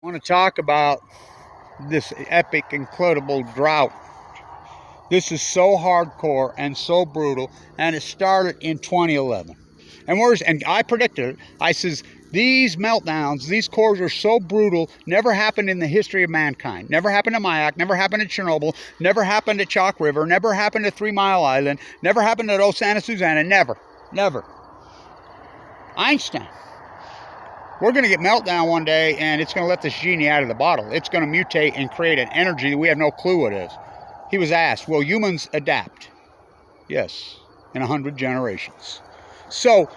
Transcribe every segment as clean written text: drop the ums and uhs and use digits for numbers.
I want to talk about this epic, incredible drought. This is so hardcore and so brutal, and it started in 2011. And I predicted it. I says these meltdowns, these cores are so brutal, never happened in the history of mankind. Never happened at Mayak, never happened at Chernobyl, never happened at Chalk River, never happened at 3 Mile Island, never happened at Osana Susanna, never. Einstein. We're going to get meltdown one day, and it's going to let this genie out of the bottle. It's going to mutate and create an energy that we have no clue what it is. He was asked, will humans adapt? Yes, in 100 generations. So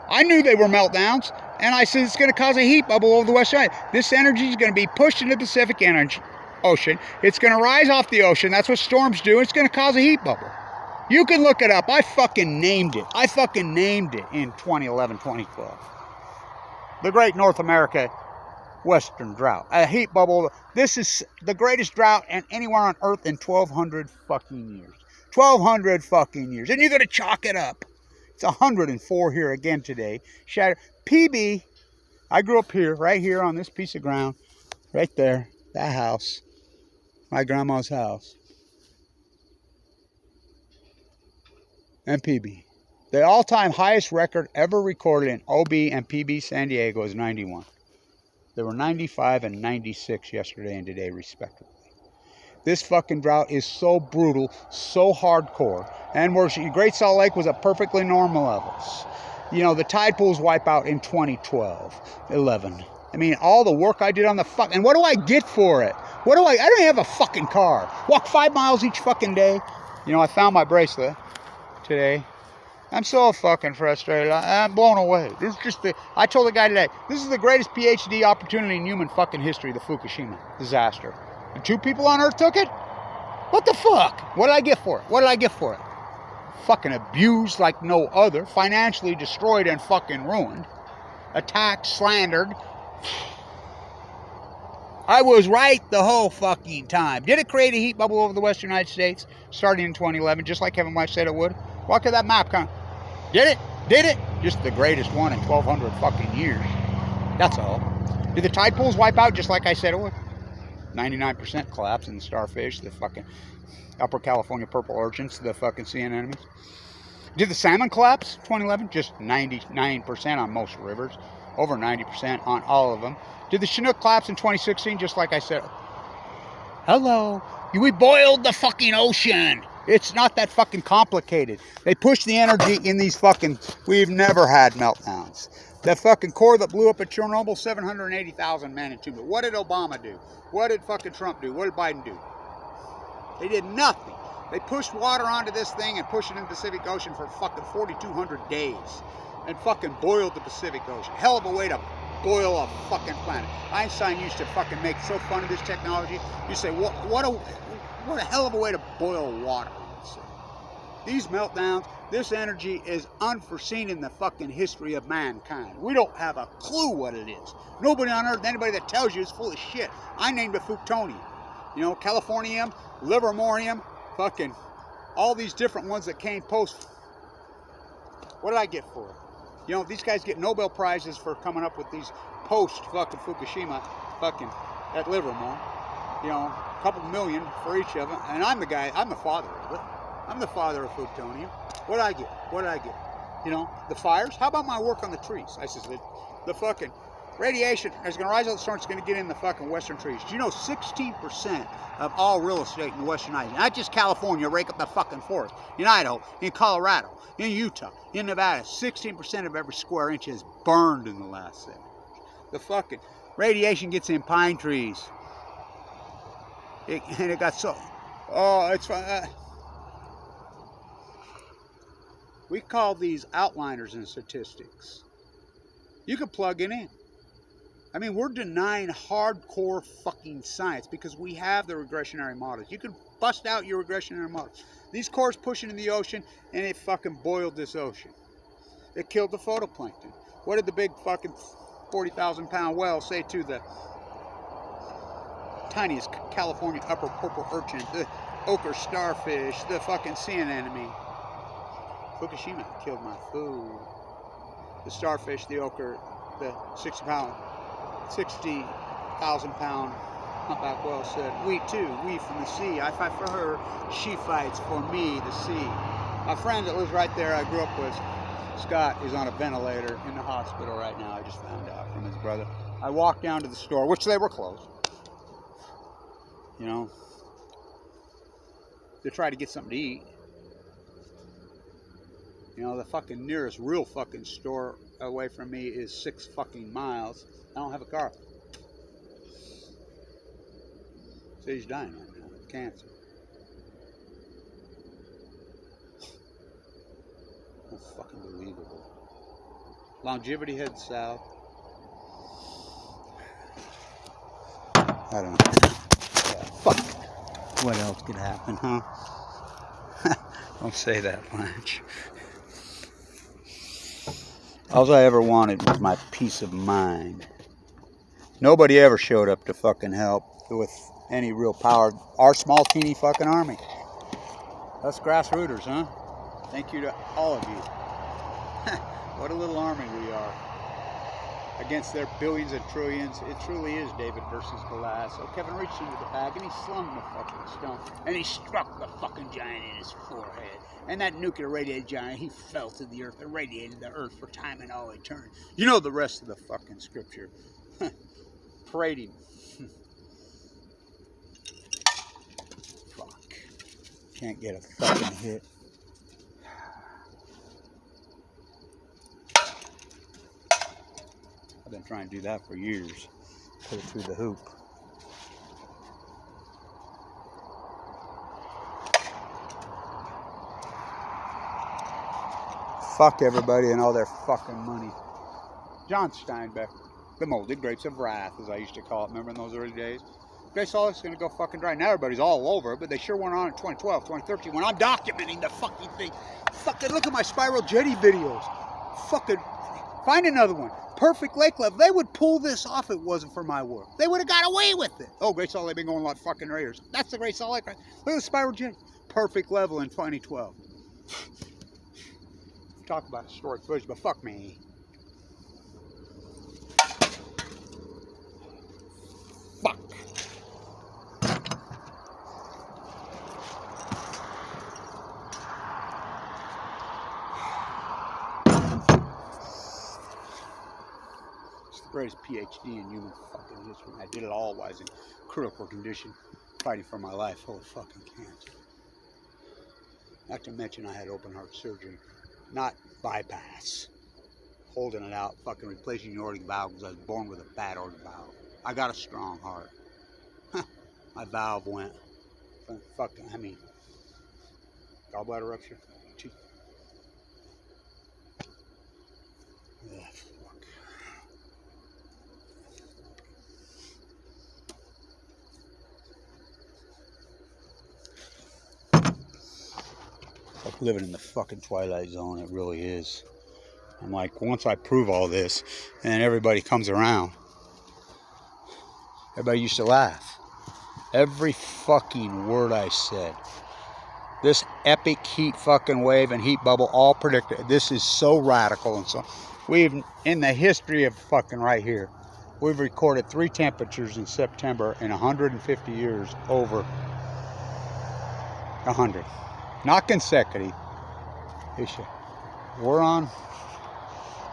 I knew they were meltdowns, and I said it's going to cause a heat bubble over the Western Island. This energy is going to be pushed into the Pacific Ocean. It's going to rise off the ocean. That's what storms do. It's going to cause a heat bubble. You can look it up. I fucking named it. In 2011, 2012. The Great North America Western Drought. A heat bubble. This is the greatest drought anywhere on Earth in 1,200 fucking years. 1,200 fucking years. And you're going to chalk it up. It's 104 here again today. Shattered. PB, I grew up here, right here on this piece of ground. Right there. That house. My grandma's house. And PB. The all-time highest record ever recorded in OB and PB San Diego is 91. There were 95 and 96 yesterday and today, respectively. This fucking drought is so brutal, so hardcore. And where Great Salt Lake was at perfectly normal levels. You know, the tide pools wipe out in 2012, 11. I mean, all the work I did on the fuck... And what do I get for it? I don't even have a fucking car. Walk 5 miles each fucking day. You know, I found my bracelet today. I'm so fucking frustrated. I'm blown away. This is just I told the guy today, this is the greatest PhD opportunity in human fucking history, the Fukushima disaster. And 2 people on Earth took it? What the fuck? What did I get for it? Fucking abused like no other. Financially destroyed and fucking ruined. Attacked, slandered. I was right the whole fucking time. Did it create a heat bubble over the Western United States starting in 2011, just like Kevin White said it would? Look at that map. Did it? Just the greatest one in 1,200 fucking years. That's all. Did the tide pools wipe out just like I said it would? 99% collapse in the starfish, the fucking Upper California purple urchins, the fucking sea anemones. Did the salmon collapse 2011? Just 99% on most rivers. Over 90% on all of them. Did the Chinook collapse in 2016 just like I said? Hello. We boiled the fucking ocean. It's not that fucking complicated. They push the energy in these fucking... We've never had meltdowns. The fucking core that blew up at Chernobyl, 780,000 men in 2 minutes. What did Obama do? What did fucking Trump do? What did Biden do? They did nothing. They pushed water onto this thing and pushed it in the Pacific Ocean for fucking 4,200 days. And fucking boiled the Pacific Ocean. Hell of a way to boil a fucking planet. Einstein used to fucking make so fun of this technology. You say, what a hell of a way to boil water. These meltdowns, this energy is unforeseen in the fucking history of mankind. We don't have a clue what it is. Nobody on Earth, anybody that tells you is full of shit. I named it Futonium. You know, Californium, Livermorium, fucking all these different ones that came post. What did I get for it? You know, these guys get Nobel Prizes for coming up with these post fucking Fukushima fucking at Livermore. You know, a couple million for each of them. And I'm the father of it. I'm the father of plutonium. What did I get? You know, the fires? How about my work on the trees? I says, the fucking radiation is going to rise out of the storm. It's going to get in the fucking western trees. Do you know 16% of all real estate in the Western United States, not just California, rake up the fucking forest, in Idaho, in Colorado, in Utah, in Nevada, 16% of every square inch is burned in the last 7 years. The fucking radiation gets in pine trees. And it got so... Oh, it's... we call these outliners in statistics. You can plug it in. I mean, we're denying hardcore fucking science because we have the regressionary models. You can bust out your regressionary models. These cores pushing in the ocean, and it fucking boiled this ocean. It killed the photoplankton. What did the big fucking 40,000-pound whale say to the tiniest California upper purple urchin, the ochre starfish, the fucking sea anemone? Fukushima killed my food. The starfish, the ochre, the 60 1,000-pound humpback whale said, "We too, we from the sea. I fight for her, she fights for me, the sea." My friend that lives right there I grew up with, Scott, is on a ventilator in the hospital right now. I just found out from his brother. I walked down to the store, which they were closed, you know, to try to get something to eat. You know, the fucking nearest real fucking store away from me is 6 fucking miles. I don't have a car. So he's dying right now of cancer. Fucking believable. Longevity heads south. I don't know. Yeah, fuck. What else could happen, huh? Don't say that, Blanche. All I ever wanted was my peace of mind. Nobody ever showed up to fucking help with any real power. Our small, teeny fucking army. Us grassrooters, huh? Thank you to all of you. What a little army we are. Against their billions and trillions, it truly is David versus Goliath. So Kevin reached into the bag and he slung the fucking stone. And he struck the fucking giant in his forehead. And that nuclear radiated giant, he fell to the earth, irradiated the earth for time and all eternity. You know the rest of the fucking scripture. Parading. Fuck. Can't get a fucking hit. I've been trying to do that for years. Put it through the hoop. Fuck everybody and all their fucking money. John Steinbeck, the molded grapes of wrath, as I used to call it. Remember in those early days? They saw it's going to go fucking dry. Now everybody's all over it, but they sure weren't on in 2012, 2013 when I'm documenting the fucking thing. Fucking look at my Spiral Jetty videos. Fucking find another one. Perfect lake level. They would pull this off if it wasn't for my work. They would have got away with it. Oh, Great Salt Lake been going like fucking raiders. That's the Great Salt Lake, right? Look at the Spiral Jetty. Perfect level in 2012. Talk about historic footage, but fuck me. Fuck. It's the greatest PhD in human fucking history. I did it all while I was in critical condition, fighting for my life, full of fucking cancer. Not to mention I had open heart surgery. Not bypass. Holding it out, fucking replacing the aortic valve because I was born with a bad aortic valve. I got a strong heart. My valve went. Fucking, I mean, gallbladder rupture. Yeah, fuck. Like living in the fucking Twilight Zone, it really is. I'm like, once I prove all this, and everybody comes around, everybody used to laugh. Every fucking word I said. This epic heat fucking wave and heat bubble, all predicted. This is so radical and so. We've, in the history of fucking right here, we've recorded 3 temperatures in September in 150 years over 100. Not consecutive. We're on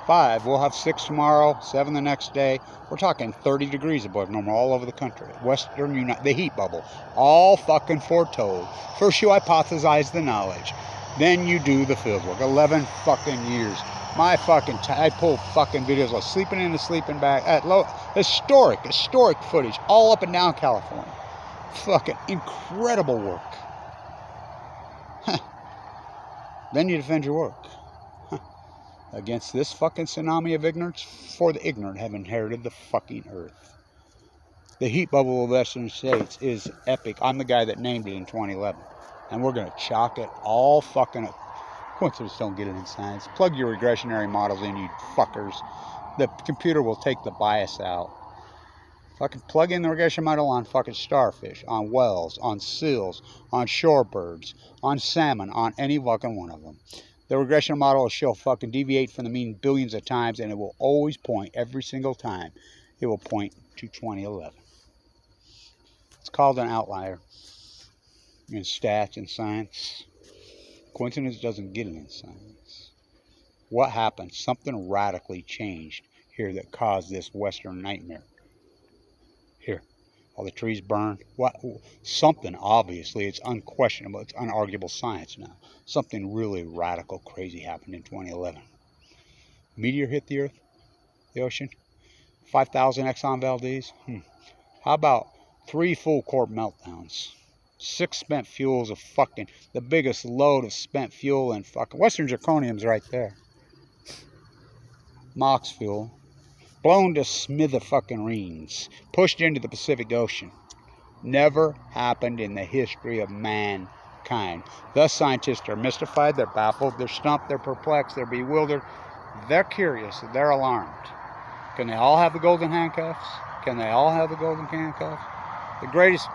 5. We'll have 6 tomorrow, 7 the next day. We're talking 30 degrees above normal all over the country. Western United, the heat bubble, all fucking foretold. First you hypothesize the knowledge, then you do the field work. 11 fucking years. My fucking, I pull fucking videos of sleeping in the sleeping bag at low, historic footage all up and down California. Fucking incredible work. Then you defend your work. Against this fucking tsunami of ignorance, for the ignorant have inherited the fucking earth. The heat bubble of the Western States is epic. I'm the guy that named it in 2011. And we're going to chalk it all fucking up. Coincidence don't get it in science. Plug your regressionary models in, you fuckers. The computer will take the bias out. Fucking plug in the regression model on fucking starfish, on whales, on seals, on shorebirds, on salmon, on any fucking one of them. The regression model will show fucking deviate from the mean billions of times, and it will always point every single time it will point to 2011. It's called an outlier in stats and science. Coincidence doesn't get it in science. What happened? Something radically changed here that caused this Western nightmare. Here, all the trees burned. What? Something, obviously, it's unquestionable. It's unarguable science now. Something really radical, crazy happened in 2011. Meteor hit the Earth, the ocean. 5,000 Exxon Valdez. How about 3 full core meltdowns? 6 spent fuels of fucking, the biggest load of spent fuel in fucking, Western Zirconium's right there. Mox fuel. Blown to smithereens. Pushed into the Pacific Ocean. Never happened in the history of mankind. Thus, scientists are mystified, they're baffled, they're stumped, they're perplexed, they're bewildered, they're curious, they're alarmed. Can they all have the golden handcuffs? Can they all have the golden handcuffs? The greatest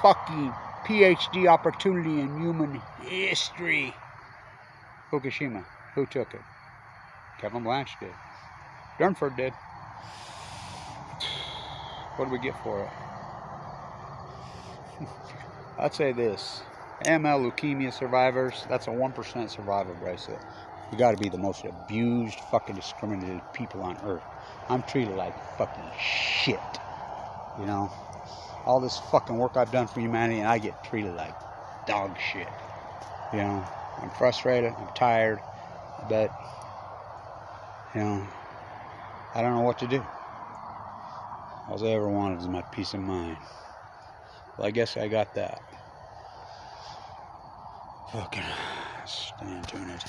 fucking PhD opportunity in human history. Fukushima. Who took it? Kevin Blanch did. Durnford did. What do we get for it? I'd say this. AML leukemia survivors, that's a 1% survival bracelet. You gotta be the most abused, fucking discriminated people on earth. I'm treated like fucking shit. You know? All this fucking work I've done for humanity and I get treated like dog shit. You know? I'm frustrated, I'm tired, but, you know, I don't know what to do. All I ever wanted was my peace of mind. Well, I guess I got that. Fucking staying tuned.